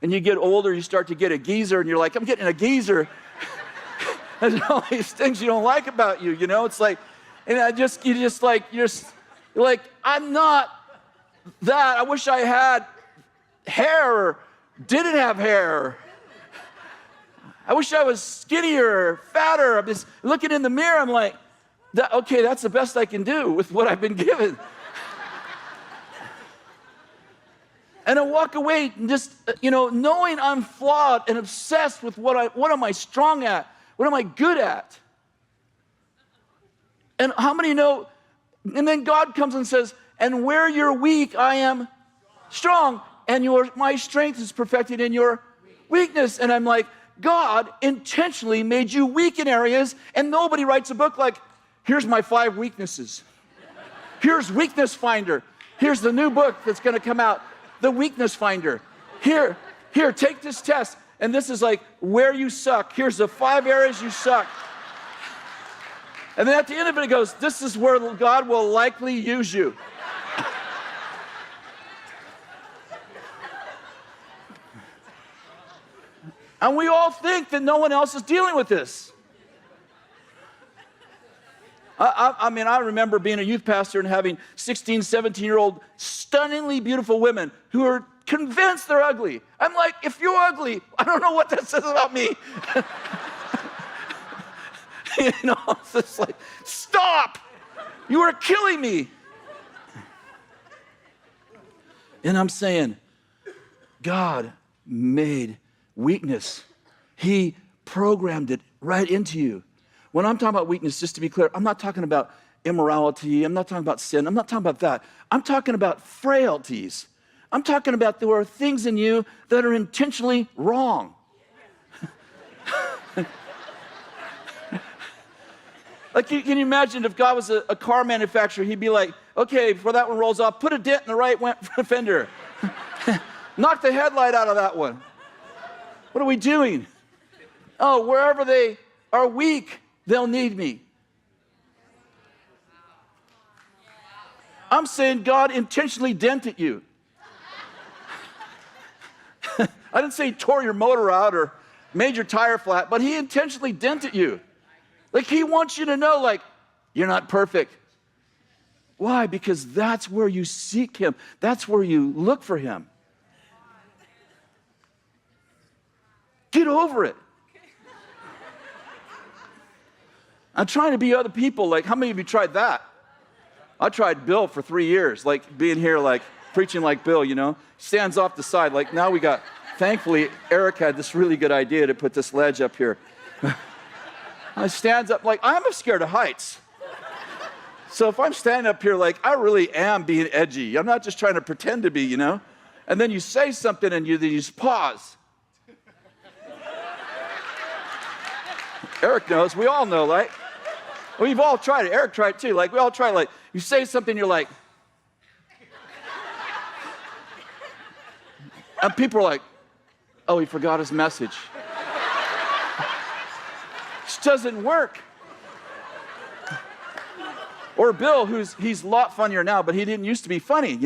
and you get older, you start to get a geezer, and you're like, I'm getting a geezer. There's all these things you don't like about you, you know? It's like, and you're like, I'm not that. I wish I had hair or didn't have hair. I wish I was skinnier or fatter. I'm just looking in the mirror, I'm like, okay, that's the best I can do with what I've been given. And I walk away and just, knowing I'm flawed and obsessed with what am I strong at? What am I good at? And how many know? And then God comes and says, and where you're weak, I am strong. And my strength is perfected in your weakness. And I'm like, God intentionally made you weak in areas, and nobody writes a book like, here's my 5 weaknesses. Here's Weakness Finder. Here's the new book that's going to come out, The Weakness Finder. Here, take this test. And this is like where you suck. Here's the 5 areas you suck. And then at the end of it, it goes, this is where God will likely use you. And we all think that no one else is dealing with this. I remember being a youth pastor and having 16, 17-year-old stunningly beautiful women who are convinced they're ugly. I'm like, if you're ugly, I don't know what that says about me. It's just like, stop! You are killing me. And I'm saying, God made weakness. He programmed it right into you. When I'm talking about weakness, just to be clear, I'm not talking about immorality. I'm not talking about sin. I'm not talking about that. I'm talking about frailties. I'm talking about there are things in you that are intentionally wrong. Like, can you imagine if God was a car manufacturer, he'd be like, okay, before that one rolls off, put a dent in the right fender. Knock the headlight out of that one. What are we doing? Oh, wherever they are weak, they'll need me. I'm saying God intentionally dented you. I didn't say he tore your motor out or made your tire flat, but he intentionally dented you. Like, he wants you to know, like, you're not perfect. Why? Because that's where you seek him. That's where you look for him. Get over it. I'm trying to be other people. Like, how many of you tried that? I tried Bill for 3 years, like being here, like preaching like Bill, stands off the side. Like, now thankfully, Eric had this really good idea to put this ledge up here. I stands up, like, I'm scared of heights. So if I'm standing up here, like, I really am being edgy. I'm not just trying to pretend to be, And then you say something and you just pause. Eric knows. We all know, right? We've all tried it. Eric tried it too. Like, we all try, like, you say something, you're like, and people are like, oh, he forgot his message. This doesn't work. Or Bill, he's a lot funnier now, but he didn't used to be funny,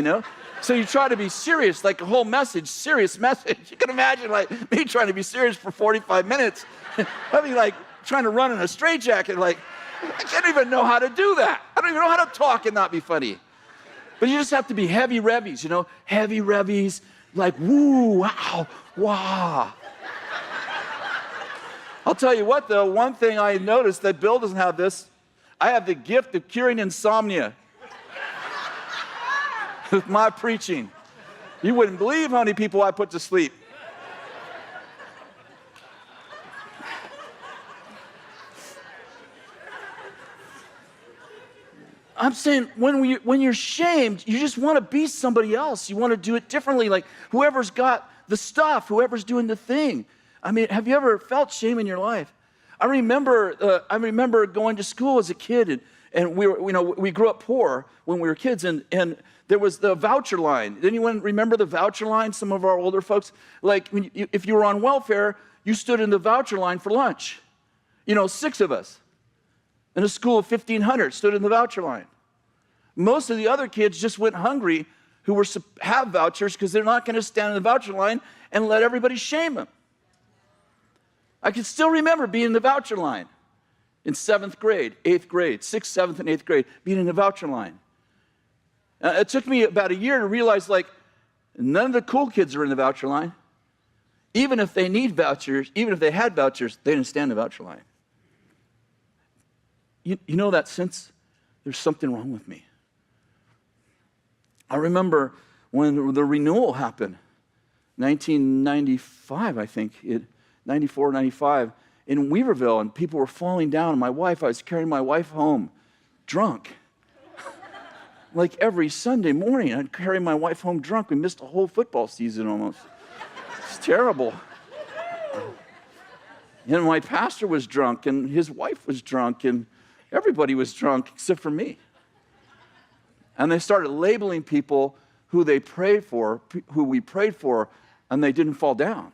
So you try to be serious, like a whole message, serious message. You can imagine, like, me trying to be serious for 45 minutes. I'd be like trying to run in a straitjacket, like, I can't even know how to do that. I don't even know how to talk and not be funny. But you just have to be heavy revies, heavy revies, like, woo, wow, wow. I'll tell you what, though, one thing I noticed that Bill doesn't have this, I have the gift of curing insomnia with my preaching. You wouldn't believe how many people I put to sleep. I'm saying when you're shamed, you just want to be somebody else. You want to do it differently. Like, whoever's got the stuff, whoever's doing the thing. I mean, have you ever felt shame in your life? I remember going to school as a kid, and we grew up poor when we were kids, and there was the voucher line. Did anyone remember the voucher line? Some of our older folks, like, if you were on welfare, you stood in the voucher line for lunch. 6 of us in a school of 1,500 stood in the voucher line. Most of the other kids just went hungry who have vouchers because they're not going to stand in the voucher line and let everybody shame them. I can still remember being in the voucher line in 7th grade, 8th grade, 6th, 7th, and 8th grade, being in the voucher line. It took me about a year to realize, like, none of the cool kids are in the voucher line. Even if they need vouchers, even if they had vouchers, they didn't stand in the voucher line. You know that sense? There's something wrong with me. I remember when the renewal happened, 1995, I think, 94, 95, in Weaverville, and people were falling down, and I was carrying my wife home, drunk. Like every Sunday morning, I'd carry my wife home drunk. We missed a whole football season almost. It's terrible. And my pastor was drunk, and his wife was drunk, and everybody was drunk except for me. And they started labeling people who we prayed for, and they didn't fall down.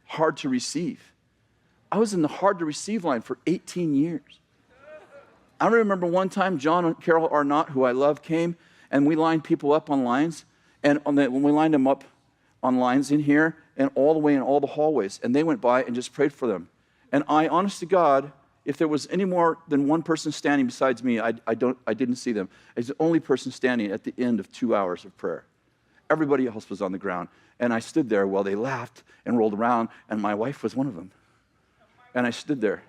Hard to receive. I was in the hard to receive line for 18 years. I remember one time John and Carol Arnott, who I love, came, and we lined people up on lines. And when we lined them up on lines in here and all the way in all the hallways, and they went by and just prayed for them. And I, honest to God, if there was any more than one person standing besides me, I didn't see them. I was the only person standing at the end of 2 hours of prayer. Everybody else was on the ground. And I stood there while they laughed and rolled around, and my wife was one of them. And I stood there.